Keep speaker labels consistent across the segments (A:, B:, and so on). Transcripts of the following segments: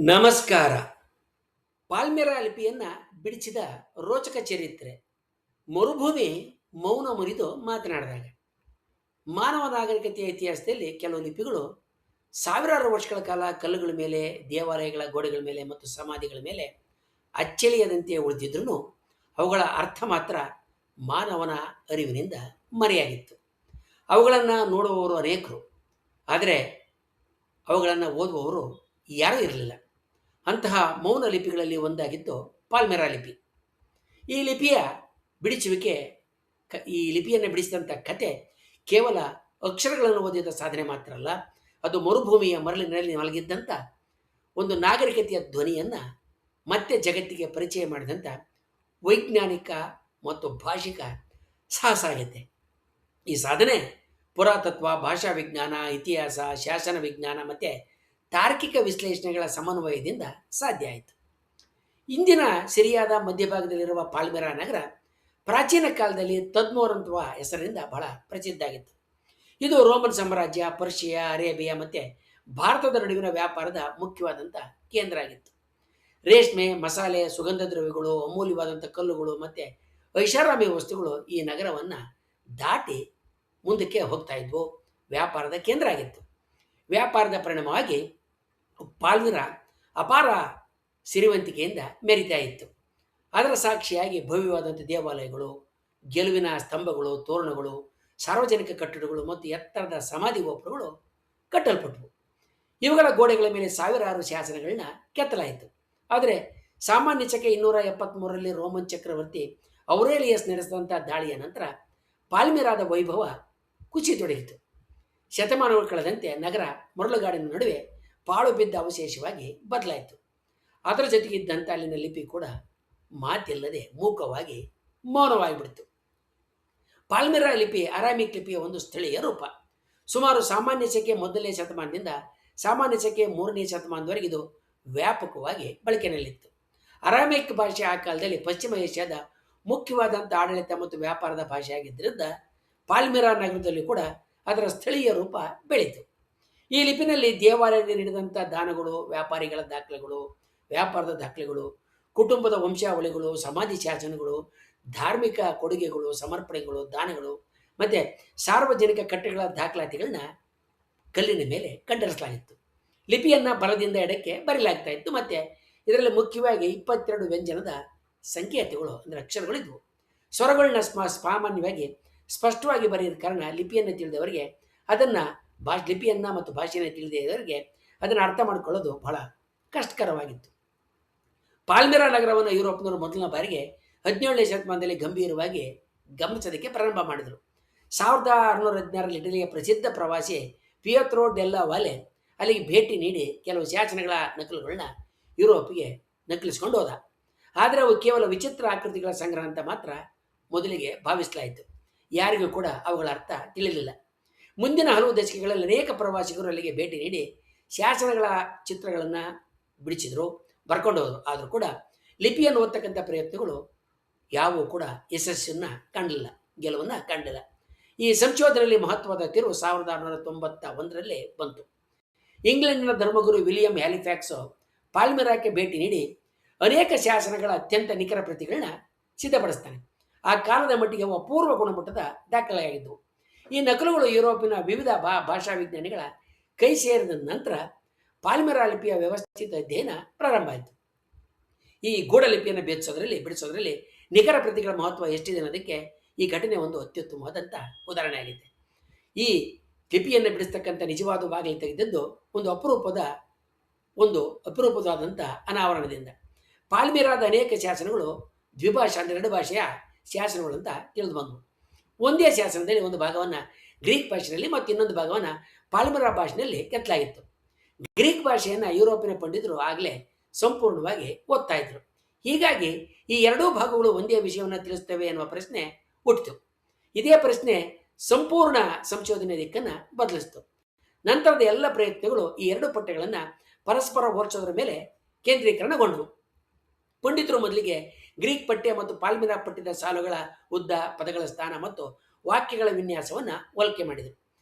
A: ನಮಸ್ಕಾರ. ಪಾಲ್ಮೆರಾ ಲಿಪಿಯನ್ನು ಬಿಡಿಸಿದ ರೋಚಕ ಚರಿತ್ರೆ. ಮರುಭೂಮಿ ಮೌನ ಮುರಿದು ಮಾತನಾಡಿದಾಗ. ಮಾನವ ನಾಗರಿಕತೆಯ ಇತಿಹಾಸದಲ್ಲಿ ಕೆಲವು ಲಿಪಿಗಳು ಸಾವಿರಾರು ವರ್ಷಗಳ ಕಾಲ ಕಲ್ಲುಗಳ ಮೇಲೆ, ದೇವಾಲಯಗಳ ಗೋಡೆಗಳ ಮೇಲೆ ಮತ್ತು ಸಮಾಧಿಗಳ ಮೇಲೆ ಅಚ್ಚಳಿಯದಂತೆ ಉಳಿದಿದ್ರೂ ಅವುಗಳ ಅರ್ಥ ಮಾತ್ರ ಮಾನವನ ಅರಿವಿನಿಂದ ಮರೆಯಾಗಿತ್ತು. ಅವುಗಳನ್ನು ನೋಡುವವರು ಅನೇಕರು, ಆದರೆ ಅವುಗಳನ್ನು ಓದುವವರು ಯಾರೂ ಇರಲಿಲ್ಲ. ಅಂತಹ ಮೌನ ಲಿಪಿಗಳಲ್ಲಿ ಒಂದಾಗಿದ್ದು ಪಾಲ್ಮೆರಾ ಲಿಪಿ. ಈ ಲಿಪಿಯ ಬಿಡಿಸುವಿಕೆ, ಈ ಲಿಪಿಯನ್ನು ಬಿಡಿಸಿದಂಥ ಕತೆ ಕೇವಲ ಅಕ್ಷರಗಳನ್ನು ಓದಿದ ಸಾಧನೆ ಮಾತ್ರ ಅಲ್ಲ, ಅದು ಮರುಭೂಮಿಯ ಮರಳಿನಲ್ಲಿ ಮಲಗಿದ್ದಂಥ ಒಂದು ನಾಗರಿಕತೆಯ ಧ್ವನಿಯನ್ನು ಮತ್ತೆ ಜಗತ್ತಿಗೆ ಪರಿಚಯ ಮಾಡಿದಂಥ ವೈಜ್ಞಾನಿಕ ಮತ್ತು ಭಾಷಿಕ ಸಾಹಸ ಆಗೈತೆ. ಈ ಸಾಧನೆ ಪುರಾತತ್ವ, ಭಾಷಾ ವಿಜ್ಞಾನ, ಇತಿಹಾಸ, ಶಾಸನ ವಿಜ್ಞಾನ ಮತ್ತು ತಾರ್ಕಿಕ ವಿಶ್ಲೇಷಣೆಗಳ ಸಮನ್ವಯದಿಂದ ಸಾಧ್ಯ ಆಯಿತು. ಇಂದಿನ ಸಿರಿಯಾದ ಮಧ್ಯಭಾಗದಲ್ಲಿರುವ ಪಾಲ್ಮೆರಾ ನಗರ ಪ್ರಾಚೀನ ಕಾಲದಲ್ಲಿ ತದ್ಮೋರ್ ಅನ್ನುವ ಹೆಸರಿನಿಂದ ಬಹಳ ಪ್ರಸಿದ್ಧ ಆಗಿತ್ತು. ಇದು ರೋಮನ್ ಸಾಮ್ರಾಜ್ಯ, ಪರ್ಷಿಯಾ, ಅರೇಬಿಯಾ ಮತ್ತು ಭಾರತದ ನಡುವಿನ ವ್ಯಾಪಾರದ ಮುಖ್ಯವಾದಂಥ ಕೇಂದ್ರ ಆಗಿತ್ತು. ರೇಷ್ಮೆ, ಮಸಾಲೆ, ಸುಗಂಧ ದ್ರವ್ಯಗಳು, ಅಮೂಲ್ಯವಾದಂಥ ಕಲ್ಲುಗಳು ಮತ್ತು ಐಷಾರಾಮಿ ವಸ್ತುಗಳು ಈ ನಗರವನ್ನು ದಾಟಿ ಮುಂದಕ್ಕೆ ಹೋಗ್ತಾ ಇದ್ವು. ವ್ಯಾಪಾರದ ಕೇಂದ್ರ ಆಗಿತ್ತು. ವ್ಯಾಪಾರದ ಪರಿಣಾಮವಾಗಿ ಪಾಲ್ಮೆರಾ ಅಪಾರ ಸಿರಿವಂತಿಕೆಯಿಂದ ಮೆರಿತಾ ಇತ್ತು. ಅದರ ಸಾಕ್ಷಿಯಾಗಿ ಭವ್ಯವಾದಂಥ ದೇವಾಲಯಗಳು, ಗೆಲುವಿನ ಸ್ತಂಭಗಳು, ತೋರಣಗಳು, ಸಾರ್ವಜನಿಕ ಕಟ್ಟಡಗಳು ಮತ್ತು ಎತ್ತರದ ಸಮಾಧಿ ಗೋಪುರಗಳು ಕಟ್ಟಲ್ಪಟ್ಟವು. ಇವುಗಳ ಗೋಡೆಗಳ ಮೇಲೆ ಸಾವಿರಾರು ಶಾಸನಗಳನ್ನ ಕೆತ್ತಲಾಯಿತು. ಆದರೆ ಸಾಮಾನ್ಯ ಶಕ 273ರಲ್ಲಿ ರೋಮನ್ ಚಕ್ರವರ್ತಿ ಔರೇಲಿಯಸ್ ನಡೆಸಿದಂಥ ದಾಳಿಯ ನಂತರ ಪಾಲ್ಮೆರಾದ ವೈಭವ ಕುಸಿತೊಡಗಿತು. ಶತಮಾನಗಳು ಕಳೆದಂತೆ ನಗರ ಮರಳುಗಾಡಿನ ನಡುವೆ ಪಾಳು ಬಿದ್ದ ಅವಶೇಷವಾಗಿ ಬದಲಾಯಿತು. ಅದರ ಜೊತೆಗಿದ್ದಂಥ ಅಲ್ಲಿನ ಲಿಪಿ ಕೂಡ ಮಾತಿಲ್ಲದೆ ಮೂಕವಾಗಿ ಮೌನವಾಗಿಬಿಡ್ತು. ಪಾಲ್ಮೆರಾ ಲಿಪಿ ಅರಾಮಿಕ್ ಲಿಪಿಯ ಒಂದು ಸ್ಥಳೀಯ ರೂಪ. ಸುಮಾರು ಸಾಮಾನ್ಯ ಶಕೆ ಮೊದಲನೇ ಶತಮಾನದಿಂದ ಸಾಮಾನ್ಯ ಶಕೆ 3ನೇ ಶತಮಾನದವರೆಗೆ ಇದು ವ್ಯಾಪಕವಾಗಿ ಬಳಕೆಯಲ್ಲಿತ್ತು. ಅರಾಮಿಕ್ ಭಾಷೆ ಆ ಕಾಲದಲ್ಲಿ ಪಶ್ಚಿಮ ಏಷ್ಯಾದ ಮುಖ್ಯವಾದಂಥ ಆಡಳಿತ ಮತ್ತು ವ್ಯಾಪಾರದ ಭಾಷೆಯಾಗಿದ್ದರಿಂದ ಪಾಲ್ಮೆರಾ ನಗರದಲ್ಲಿ ಕೂಡ ಅದರ ಸ್ಥಳೀಯ ರೂಪ ಬೆಳೀತು. ಈ ಲಿಪಿನಲ್ಲಿ ದೇವಾಲಯದಲ್ಲಿ ನೀಡಿದಂಥ ದಾನಗಳು, ವ್ಯಾಪಾರಿಗಳ ದಾಖಲೆಗಳು, ವ್ಯಾಪಾರದ ದಾಖಲೆಗಳು, ಕುಟುಂಬದ ವಂಶಾವಳಿಗಳು, ಸಮಾಧಿ ಶಾಸನಗಳು, ಧಾರ್ಮಿಕ ಕೊಡುಗೆಗಳು, ಸಮರ್ಪಣೆಗಳು, ದಾನಗಳು ಮತ್ತು ಸಾರ್ವಜನಿಕ ಕಟ್ಟೆಗಳ ದಾಖಲಾತಿಗಳನ್ನ ಕಲ್ಲಿನ ಮೇಲೆ ಕಂಡರಿಸಲಾಗಿತ್ತು. ಲಿಪಿಯನ್ನು ಬಲದಿಂದ ಎಡಕ್ಕೆ ಬರೆಯಲಾಗ್ತಾ ಇತ್ತು ಮತ್ತು ಇದರಲ್ಲಿ ಮುಖ್ಯವಾಗಿ 22 ವ್ಯಂಜನದ ಸಂಕೇತಗಳು ಅಂದರೆ ಅಕ್ಷರಗಳಿದ್ವು. ಸ್ವರಗಳನ್ನ ಸಾಮಾನ್ಯವಾಗಿ ಸ್ಪಷ್ಟವಾಗಿ ಬರೆಯದ ಕಾರಣ ಲಿಪಿಯನ್ನು ತಿಳಿದವರಿಗೆ ಅದನ್ನು ಲಿಪಿಯನ್ನು ಮತ್ತು ಭಾಷೆಯನ್ನು ತಿಳಿದವರಿಗೆ ಅದನ್ನು ಅರ್ಥ ಮಾಡಿಕೊಳ್ಳೋದು ಬಹಳ ಕಷ್ಟಕರವಾಗಿತ್ತು. ಪಾಲ್ಮೆರಾ ನಗರವನ್ನು ಯುರೋಪ್ನವರು ಮೊದಲನೇ ಬಾರಿಗೆ 17ನೇ ಶತಮಾನದಲ್ಲಿ ಗಂಭೀರವಾಗಿ ಗಮನಿಸೋದಕ್ಕೆ ಪ್ರಾರಂಭ ಮಾಡಿದರು. 1616ರಲ್ಲಿ ಇಟಲಿಯ ಪ್ರಸಿದ್ಧ ಪ್ರವಾಸಿ ಪಿಯೆಟ್ರೋ ಡೆಲ್ಲಾ ವಾಲೆ ಅಲ್ಲಿಗೆ ಭೇಟಿ ನೀಡಿ ಕೆಲವು ಶಾಸನಗಳ ನಕಲುಗಳನ್ನ ಯುರೋಪಿಗೆ ನಕಲಿಸ್ಕೊಂಡು ಹೋದ. ಆದರೆ ಅವು ಕೇವಲ ವಿಚಿತ್ರ ಆಕೃತಿಗಳ ಸಂಗ್ರಹ ಅಂತ ಮಾತ್ರ ಮೊದಲಿಗೆ ಭಾವಿಸಲಾಯಿತು. ಯಾರಿಗೂ ಕೂಡ ಅವುಗಳ ಅರ್ಥ ತಿಳಿಯಲಿಲ್ಲ. ಮುಂದಿನ ಹಲವು ದಶಕಗಳಲ್ಲಿ ಅನೇಕ ಪ್ರವಾಸಿಗರು ಅಲ್ಲಿಗೆ ಭೇಟಿ ನೀಡಿ ಶಾಸನಗಳ ಚಿತ್ರಗಳನ್ನು ಬಿಡಿಸಿದರು, ಬರ್ಕೊಂಡು ಹೋದರು. ಆದರೂ ಕೂಡ ಲಿಪಿಯನ್ನು ಓದ್ತಕ್ಕಂಥ ಪ್ರಯತ್ನಗಳು ಯಾವುವು ಕೂಡ ಯಶಸ್ಸನ್ನು ಕಾಣಲಿಲ್ಲ, ಗೆಲುವನ್ನು ಕಾಣಲಿಲ್ಲ. ಈ ಸಂಶೋಧನೆಯಲ್ಲಿ ಮಹತ್ವದ ತಿರುವು 1691ರಲ್ಲಿ ಬಂತು. ಇಂಗ್ಲೆಂಡಿನ ಧರ್ಮಗುರು ವಿಲಿಯಂ ಹ್ಯಾಲಿಫ್ಯಾಕ್ಸ್ ಪಾಲ್ಮೆರಾಕ್ಕೆ ಭೇಟಿ ನೀಡಿ ಅನೇಕ ಶಾಸನಗಳ ಅತ್ಯಂತ ನಿಖರ ಪ್ರತಿಗಳನ್ನ ಸಿದ್ಧಪಡಿಸ್ತಾನೆ. ಆ ಕಾಲದ ಮಟ್ಟಿಗೆ ಅವು ಅಪೂರ್ವ ಗುಣಮಟ್ಟದ ದಾಖಲೆಯಾಗಿದ್ದವು. ಈ ನಕಲುಗಳು ಯುರೋಪಿನ ವಿವಿಧ ಭಾಷಾ ವಿಜ್ಞಾನಿಗಳ ಕೈ ಸೇರಿದ ನಂತರ ಪಾಲ್ಮೆರಾ ಲಿಪಿಯ ವ್ಯವಸ್ಥಿತ ಅಧ್ಯಯನ ಪ್ರಾರಂಭ ಆಯಿತು. ಈ ಗೂಢಲಿಪಿಯನ್ನು ಬಿಡಿಸೋದ್ರಲ್ಲಿ ನಿಖರ ಪ್ರತಿಗಳ ಮಹತ್ವ ಎಷ್ಟಿದೆ ಅನ್ನೋದಕ್ಕೆ ಈ ಘಟನೆ ಒಂದು ಅತ್ಯುತ್ತಮವಾದಂಥ ಉದಾಹರಣೆ ಆಗಿದೆ. ಈ ಲಿಪಿಯನ್ನು ಬಿಡಿಸ್ತಕ್ಕಂಥ ನಿಜವಾದ ಬಾಗಿಲು ತೆಗೆದದ್ದು ಒಂದು ಅಪರೂಪವಾದಂಥ ಅನಾವರಣದಿಂದ. ಪಾಲ್ಮೆರಾದ ಅನೇಕ ಶಾಸನಗಳು ದ್ವಿಭಾಷಾ ಅಂದರೆ 2 ಭಾಷೆಯ ಶಾಸನಗಳು ಅಂತ ತಿಳಿದು ಬಂದವು. ಒಂದೇ ಶಾಸನದಲ್ಲಿ ಒಂದು ಭಾಗವನ್ನು ಗ್ರೀಕ್ ಭಾಷೆಯಲ್ಲಿ ಮತ್ತು ಇನ್ನೊಂದು ಭಾಗವನ್ನು ಪಾಲ್ಮೆರಾ ಭಾಷೆಯಲ್ಲಿ ಕೆತ್ತಲಾಗಿತ್ತು. ಗ್ರೀಕ್ ಭಾಷೆಯನ್ನು ಯುರೋಪಿನ ಪಂಡಿತರು ಆಗಲೇ ಸಂಪೂರ್ಣವಾಗಿ ಓದ್ತಾ ಇದ್ರು. ಹೀಗಾಗಿ ಈ ಎರಡೂ ಭಾಗಗಳು ಒಂದೇ ವಿಷಯವನ್ನು ತಿಳಿಸ್ತವೆ ಎನ್ನುವ ಪ್ರಶ್ನೆ ಹುಟ್ಟಿತು. ಇದೇ ಪ್ರಶ್ನೆ ಸಂಪೂರ್ಣ ಸಂಶೋಧನೆ ದಿಕ್ಕನ್ನು ಬದಲಿಸಿತು. ನಂತರದ ಎಲ್ಲ ಪ್ರಯತ್ನಗಳು ಈ 2 ಪಠ್ಯಗಳನ್ನು ಪರಸ್ಪರ ಹೋಲಿಸೋದ್ರ ಮೇಲೆ ಕೇಂದ್ರೀಕರಣಗೊಂಡವು. ಪಂಡಿತರು ಮೊದಲಿಗೆ ಗ್ರೀಕ್ ಪಠ್ಯ ಮತ್ತು ಪಾಲ್ಮೆರಾ ಪಠ್ಯದ ಸಾಲುಗಳ ಉದ್ದ, ಪದಗಳ ಸ್ಥಾನ ಮತ್ತು ವಾಕ್ಯಗಳ ವಿನ್ಯಾಸವನ್ನು ಹೋಲಿಕೆ ಮಾಡಿದರು.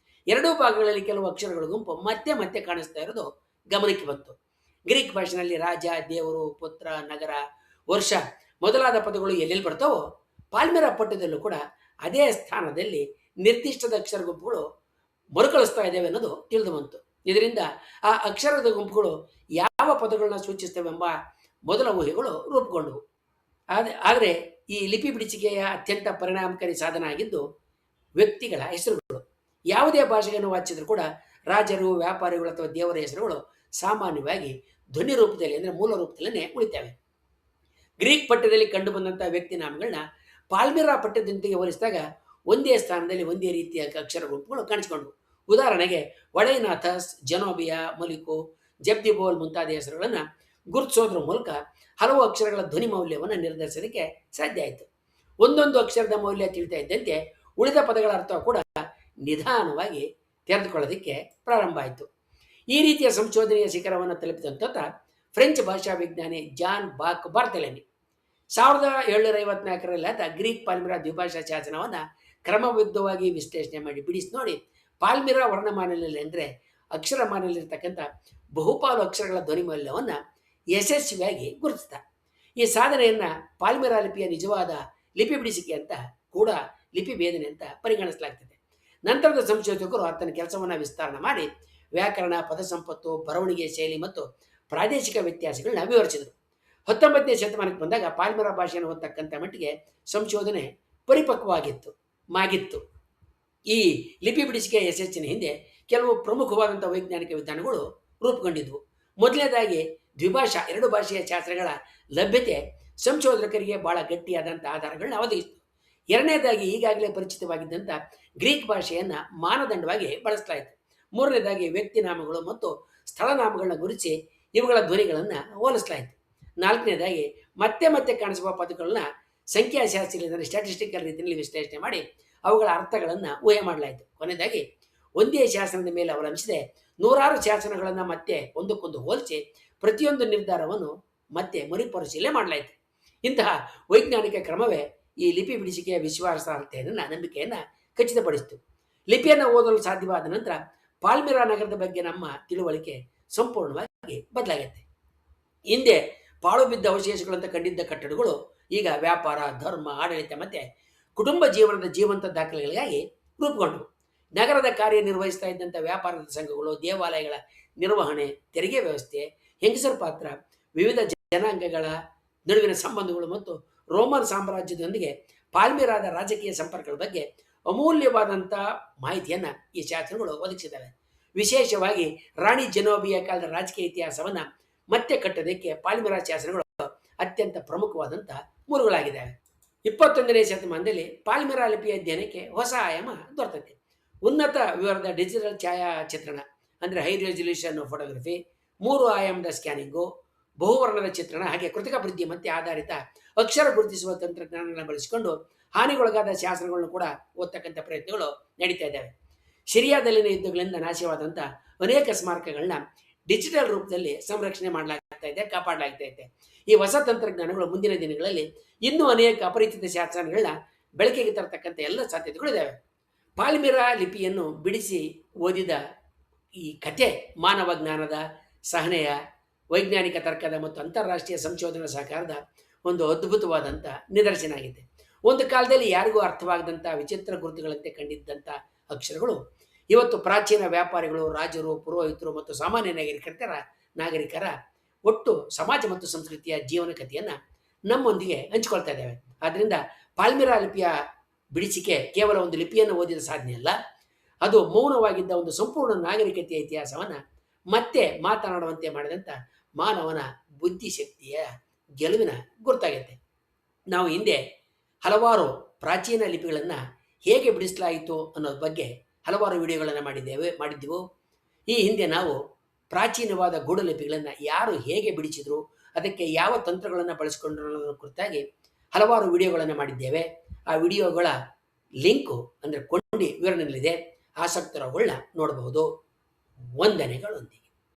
A: ಎರಡೂ ಭಾಗಗಳಲ್ಲಿ ಕೆಲವು ಅಕ್ಷರಗಳ ಗುಂಪು ಮತ್ತೆ ಮತ್ತೆ ಕಾಣಿಸ್ತಾ ಇರೋದು ಗಮನಕ್ಕೆ ಬಂತು. ಗ್ರೀಕ್ ಭಾಷೆಯಲ್ಲಿ ರಾಜ, ದೇವರು, ಪುತ್ರ, ನಗರ, ವರ್ಷ ಮೊದಲಾದ ಪದಗಳು ಎಲ್ಲೆಲ್ಲಿ ಬರ್ತಾವೋ ಪಾಲ್ಮಿರಾ ಪಠ್ಯದಲ್ಲೂ ಕೂಡ ಅದೇ ಸ್ಥಾನದಲ್ಲಿ ನಿರ್ದಿಷ್ಟದ ಅಕ್ಷರ ಗುಂಪುಗಳು ಮರುಕಳಿಸ್ತಾ ಇದ್ದೇವೆ ಅನ್ನೋದು ತಿಳಿದು ಬಂತು. ಇದರಿಂದ ಆ ಅಕ್ಷರದ ಗುಂಪುಗಳು ಯಾವ ಪದಗಳನ್ನ ಸೂಚಿಸ್ತವೆಂಬ ಮೊದಲ ಊಹೆಗಳು ರೂಪುಗೊಂಡವು. ಆದರೆ ಈ ಲಿಪಿ ಬಿಡಿಸಿಕೆಯ ಅತ್ಯಂತ ಪರಿಣಾಮಕಾರಿ ಸಾಧನ ಆಗಿದ್ದು ವ್ಯಕ್ತಿಗಳ ಹೆಸರುಗಳು. ಯಾವುದೇ ಭಾಷೆಯನ್ನು ವಾಚಿಸಿದ್ರು ಕೂಡ ರಾಜರು, ವ್ಯಾಪಾರಿಗಳು ಅಥವಾ ದೇವರ ಹೆಸರುಗಳು ಸಾಮಾನ್ಯವಾಗಿ ಧ್ವನಿ ರೂಪದಲ್ಲಿ ಅಂದರೆ ಮೂಲ ರೂಪದಲ್ಲೇ ಉಳಿತವೆ. ಗ್ರೀಕ್ ಪಠ್ಯದಲ್ಲಿ ಕಂಡು ಬಂದಂತಹ ವ್ಯಕ್ತಿ ನಾಮಗಳನ್ನ ಪಾಲ್ಮಿರಾ ಪಠ್ಯದೊಂದಿಗೆ ಹೋಲಿಸಿದಾಗ ಒಂದೇ ಸ್ಥಾನದಲ್ಲಿ ಒಂದೇ ರೀತಿಯ ಅಕ್ಷರ ಗುಂಪುಗಳು ಕಾಣಿಸಿಕೊಂಡವು. ಉದಾಹರಣೆಗೆ ವಡೈನಾಥಸ್, ಜನೋಬಿಯಾ, ಮಲಿಕು, ಜಬ್ದಿಬೋಲ್ ಮುಂತಾದ ಹೆಸರುಗಳನ್ನು ಗುರುತಿಸೋದ್ರ ಮೂಲಕ ಹಲವು ಅಕ್ಷರಗಳ ಧ್ವನಿ ಮೌಲ್ಯವನ್ನು ನಿರ್ಧರಿಸೋದಕ್ಕೆ ಸಾಧ್ಯ ಆಯಿತು. ಒಂದೊಂದು ಅಕ್ಷರದ ಮೌಲ್ಯ ತಿಳಿತಾ ಇದ್ದಂತೆ ಉಳಿದ ಪದಗಳ ಅರ್ಥ ಕೂಡ ನಿಧಾನವಾಗಿ ತೆರೆದುಕೊಳ್ಳೋದಕ್ಕೆ ಪ್ರಾರಂಭ ಆಯಿತು. ಈ ರೀತಿಯ ಸಂಶೋಧನೆಯ ಶಿಖರವನ್ನು ತಲುಪಿದಂಥ ಫ್ರೆಂಚ್ ಭಾಷಾ ವಿಜ್ಞಾನಿ ಜಾನ್ ಬಾಕ್ ಬಾರ್ತಲೆನಿ 1754ರಲ್ಲಿ ಆತ ಗ್ರೀಕ್ ಪಾಲ್ಮಿರಾ ದ್ವಿಭಾಷಾ ಶಾಸನವನ್ನು ಕ್ರಮಬದ್ಧವಾಗಿ ವಿಶ್ಲೇಷಣೆ ಮಾಡಿ ಬಿಡಿಸಿ ನೋಡಿ ಪಾಲ್ಮಿರಾ ವರ್ಣಮಾಲೆಯಲ್ಲಿ ಅಂದರೆ ಅಕ್ಷರಮಾಲೆಯಲ್ಲಿರ್ತಕ್ಕಂಥ ಬಹುಪಾಲು ಅಕ್ಷರಗಳ ಧ್ವನಿ ಮೌಲ್ಯವನ್ನು ಯಶಸ್ವಿಯಾಗಿ ಗುರುತಿಸಿದ. ಈ ಸಾಧನೆಯನ್ನು ಪಾಲ್ಮಿರಾ ಲಿಪಿಯ ನಿಜವಾದ ಲಿಪಿ ಬಿಡಿಸಿಕೆ ಅಂತ ಕೂಡ ಲಿಪಿ ಭೇದನೆ ಅಂತ ಪರಿಗಣಿಸಲಾಗ್ತದೆ. ನಂತರದ ಸಂಶೋಧಕರು ಆತನ ಕೆಲಸವನ್ನು ವಿಸ್ತರಣೆ ಮಾಡಿ ವ್ಯಾಕರಣ, ಪದ ಸಂಪತ್ತು, ಬರವಣಿಗೆ ಶೈಲಿ ಮತ್ತು ಪ್ರಾದೇಶಿಕ ವ್ಯತ್ಯಾಸಗಳನ್ನ ವಿವರಿಸಿದರು. 19ನೇ ಶತಮಾನಕ್ಕೆ ಬಂದಾಗ ಪಾಲ್ಮಿರಾ ಭಾಷೆಯನ್ನು ಓದತಕ್ಕಂಥ ಮಟ್ಟಿಗೆ ಸಂಶೋಧನೆ ಪರಿಪಕ್ವವಾಗಿತ್ತು ಮಾಗಿತ್ತು. ಈ ಲಿಪಿ ಬಿಡಿಸಿಕೆಯ ಯಶಸ್ಸಿನ ಹಿಂದೆ ಕೆಲವು ಪ್ರಮುಖವಾದಂಥ ವೈಜ್ಞಾನಿಕ ವಿಧಾನಗಳು ರೂಪುಗೊಂಡಿದ್ವು. ಮೊದಲನೇದಾಗಿ ದ್ವಿಭಾಷಾ 2 ಭಾಷೆಯ ಶಾಸ್ತ್ರಗಳ ಲಭ್ಯತೆ ಸಂಶೋಧಕರಿಗೆ ಬಹಳ ಗಟ್ಟಿಯಾದಂಥ ಆಧಾರಗಳನ್ನ ಒದಗಿಸಿತು. ಎರಡನೇದಾಗಿ ಈಗಾಗಲೇ ಪರಿಚಿತವಾಗಿದ್ದಂಥ ಗ್ರೀಕ್ ಭಾಷೆಯನ್ನು ಮಾನದಂಡವಾಗಿ ಬಳಸಲಾಯಿತು. ಮೂರನೇದಾಗಿ ವ್ಯಕ್ತಿ ನಾಮಗಳು ಮತ್ತು ಸ್ಥಳನಾಮಗಳನ್ನ ಗುರುತಿಸಿ ಇವುಗಳ ಧ್ವನಿಗಳನ್ನು ಹೋಲಿಸಲಾಯಿತು. ನಾಲ್ಕನೇದಾಗಿ ಮತ್ತೆ ಕಾಣಿಸುವ ಪದಗಳನ್ನ ಸಂಖ್ಯಾಶಾಸ್ತ್ರೀಯ ಸ್ಟ್ಯಾಟಿಸ್ಟಿಕಲ್ ರೀತಿಯಲ್ಲಿ ವಿಶ್ಲೇಷಣೆ ಮಾಡಿ ಅವುಗಳ ಅರ್ಥಗಳನ್ನು ಊಹೆ ಮಾಡಲಾಯಿತು. ಕೊನೆಯದಾಗಿ ಒಂದೇ ಶಾಸನದ ಮೇಲೆ ಅವಲಂಬಿಸಿದೆ 100 ಶಾಸನಗಳನ್ನು ಮತ್ತೆ ಒಂದಕ್ಕೊಂದು ಹೋಲಿಸಿ ಪ್ರತಿಯೊಂದು ನಿರ್ಧಾರವನ್ನು ಮತ್ತೆ ಮರುಪರಿಶೀಲನೆ ಮಾಡಲಾಯಿತು. ಇಂತಹ ವೈಜ್ಞಾನಿಕ ಕ್ರಮವೇ ಈ ಲಿಪಿ ಬಿಡಿಸಿಕೆಯ ವಿಶ್ವಾಸಾರ್ಹತೆಯನ್ನು ನಂಬಿಕೆಯನ್ನು ಖಚಿತಪಡಿಸಿತು. ಲಿಪಿಯನ್ನು ಓದಲು ಸಾಧ್ಯವಾದ ನಂತರ ಪಾಲ್ಮಿರಾ ನಗರದ ಬಗ್ಗೆ ನಮ್ಮ ತಿಳುವಳಿಕೆ ಸಂಪೂರ್ಣವಾಗಿ ಬದಲಾಗುತ್ತೆ. ಹಿಂದೆ ಪಾಳು ಬಿದ್ದ ಅವಶೇಷಗಳಂತ ಕಂಡಿದ್ದ ಕಟ್ಟಡಗಳು ಈಗ ವ್ಯಾಪಾರ, ಧರ್ಮ, ಆಡಳಿತ ಮತ್ತು ಕುಟುಂಬ ಜೀವನದ ಜೀವಂತ ದಾಖಲೆಗಳಿಗಾಗಿ ರೂಪುಗೊಂಡವು. ನಗರದ ಕಾರ್ಯನಿರ್ವಹಿಸ್ತಾ ಇದ್ದಂಥ ವ್ಯಾಪಾರದ ಸಂಘಗಳು, ದೇವಾಲಯಗಳ ನಿರ್ವಹಣೆ, ತೆರಿಗೆ ವ್ಯವಸ್ಥೆ, ಹೆಂಗಸರ ಪಾತ್ರ, ವಿವಿಧ ಜನಾಂಗಗಳ ನಡುವಿನ ಸಂಬಂಧಗಳು ಮತ್ತು ರೋಮನ್ ಸಾಮ್ರಾಜ್ಯದೊಂದಿಗೆ ಪಾಲ್ಮಿರಾದ ರಾಜಕೀಯ ಸಂಪರ್ಕಗಳ ಬಗ್ಗೆ ಅಮೂಲ್ಯವಾದಂಥ ಮಾಹಿತಿಯನ್ನು ಈ ಶಾಸನಗಳು ಒದಗಿಸಿದ್ದಾವೆ. ವಿಶೇಷವಾಗಿ ರಾಣಿ ಜನೋಬಿಯ ಕಾಲದ ರಾಜಕೀಯ ಇತಿಹಾಸವನ್ನು ಮತ್ತೆ ಕಟ್ಟೋದಕ್ಕೆ ಪಾಲ್ಮಿರಾ ಶಾಸನಗಳು ಅತ್ಯಂತ ಪ್ರಮುಖವಾದಂಥ ಮೂಲಗಳಾಗಿದ್ದಾವೆ. 21ನೇ ಶತಮಾನದಲ್ಲಿ ಪಾಲ್ಮಿರಾ ಲಿಪಿಯ ಅಧ್ಯಯನಕ್ಕೆ ಹೊಸ ಆಯಾಮ ದೊರೆತೈತೆ. ಉನ್ನತ ವಿವರದ ಡಿಜಿಟಲ್ ಛಾಯಾಚಿತ್ರಣ ಅಂದರೆ ಹೈ ರೆಸಲ್ಯೂಷನ್ ಫೋಟೋಗ್ರಫಿ, 3 ಆಯಾಮದ ಸ್ಕ್ಯಾನಿಂಗು, ಬಹುವರ್ಣದ ಚಿತ್ರಣ ಹಾಗೆ ಕೃತಕ ಬುದ್ಧಿಮತ್ತೆ ಆಧಾರಿತ ಅಕ್ಷರ ಗುರುತಿಸುವ ತಂತ್ರಜ್ಞಾನಗಳನ್ನು ಬಳಸಿಕೊಂಡು ಹಾನಿಗೊಳಗಾದ ಶಾಸನಗಳನ್ನು ಕೂಡ ಓದ್ತಕ್ಕಂಥ ಪ್ರಯತ್ನಗಳು ನಡೀತಾ ಇದ್ದಾವೆ. ಸಿರಿಯಾದಲ್ಲಿನ ಯುದ್ಧಗಳಿಂದ ನಾಶವಾದಂಥ ಅನೇಕ ಸ್ಮಾರಕಗಳನ್ನ ಡಿಜಿಟಲ್ ರೂಪದಲ್ಲಿ ಸಂರಕ್ಷಣೆ ಮಾಡಲಾಗ್ತಾ ಇದೆ, ಕಾಪಾಡಲಾಗ್ತಾ ಇದೆ. ಈ ಹೊಸ ತಂತ್ರಜ್ಞಾನಗಳು ಮುಂದಿನ ದಿನಗಳಲ್ಲಿ ಇನ್ನೂ ಅನೇಕ ಅಪರಿಚಿತ ಶಾಸನಗಳನ್ನ ಬೆಳಕಿಗೆ ತರತಕ್ಕಂಥ ಎಲ್ಲ ಸಾಧ್ಯತೆಗಳು ಇದ್ದಾವೆ. ಪಾಲ್ಮಿರಾ ಲಿಪಿಯನ್ನು ಬಿಡಿಸಿ ಓದಿದ ಈ ಕಥೆ ಮಾನವ ಜ್ಞಾನದ, ಸಹನೆಯ, ವೈಜ್ಞಾನಿಕ ತರ್ಕದ ಮತ್ತು ಅಂತಾರಾಷ್ಟ್ರೀಯ ಸಂಶೋಧನಾ ಸಹಕಾರದ ಒಂದು ಅದ್ಭುತವಾದಂಥ ನಿದರ್ಶನ ಆಗಿದೆ. ಒಂದು ಕಾಲದಲ್ಲಿ ಯಾರಿಗೂ ಅರ್ಥವಾಗದಂಥ ವಿಚಿತ್ರ ಗುರುತುಗಳಂತೆ ಕಂಡಿದ್ದಂಥ ಅಕ್ಷರಗಳು ಇವತ್ತು ಪ್ರಾಚೀನ ವ್ಯಾಪಾರಿಗಳು, ರಾಜರು, ಪುರೋಹಿತರು ಮತ್ತು ಸಾಮಾನ್ಯ ನಾಗರಿಕರ ಒಟ್ಟು ಸಮಾಜ ಮತ್ತು ಸಂಸ್ಕೃತಿಯ ಜೀವನ ಕಥೆಯನ್ನು ನಮ್ಮೊಂದಿಗೆ ಹಂಚಿಕೊಳ್ತಾ ಇದ್ದೇವೆ. ಆದ್ದರಿಂದ ಪಾಲ್ಮಿರಾ ಲಿಪಿಯ ಬಿಡಿಸಿಕೆ ಕೇವಲ ಒಂದು ಲಿಪಿಯನ್ನು ಓದಿದ ಸಾಧನೆ ಅಲ್ಲ, ಅದು ಮೌನವಾಗಿದ್ದ ಒಂದು ಸಂಪೂರ್ಣ ನಾಗರಿಕತೆಯ ಇತಿಹಾಸವನ್ನು ಮತ್ತೆ ಮಾತನಾಡುವಂತೆ ಮಾಡಿದಂಥ ಮಾನವನ ಬುದ್ಧಿಶಕ್ತಿಯ ಗೆಲುವಿನ ಗುರುತಾಗುತ್ತೆ. ನಾವು ಹಿಂದೆ ಹಲವಾರು ಪ್ರಾಚೀನ ಲಿಪಿಗಳನ್ನು ಹೇಗೆ ಬಿಡಿಸಲಾಯಿತು ಅನ್ನೋದ್ರ ಬಗ್ಗೆ ಹಲವಾರು ವಿಡಿಯೋಗಳನ್ನು ಮಾಡಿದ್ದೆವು. ಈ ಹಿಂದೆ ನಾವು ಪ್ರಾಚೀನವಾದ ಗೂಢಲಿಪಿಗಳನ್ನು ಯಾರು ಹೇಗೆ ಬಿಡಿಸಿದ್ರು, ಅದಕ್ಕೆ ಯಾವ ತಂತ್ರಗಳನ್ನು ಬಳಸಿಕೊಂಡ್ರು ಅನ್ನೋದರ ಕುರಿತಾಗಿ ಹಲವಾರು ವಿಡಿಯೋಗಳನ್ನು ಮಾಡಿದ್ದೇವೆ. ಆ ವಿಡಿಯೋಗಳ ಲಿಂಕು ಅಂದರೆ ಕೊಂಡಿ ವಿವರಣೆಯಲ್ಲಿದೆ, ಆಸಕ್ತರುಗಳನ್ನ ನೋಡಬಹುದು. ವಂದನೆಗಳೊಂದಿಗೆ.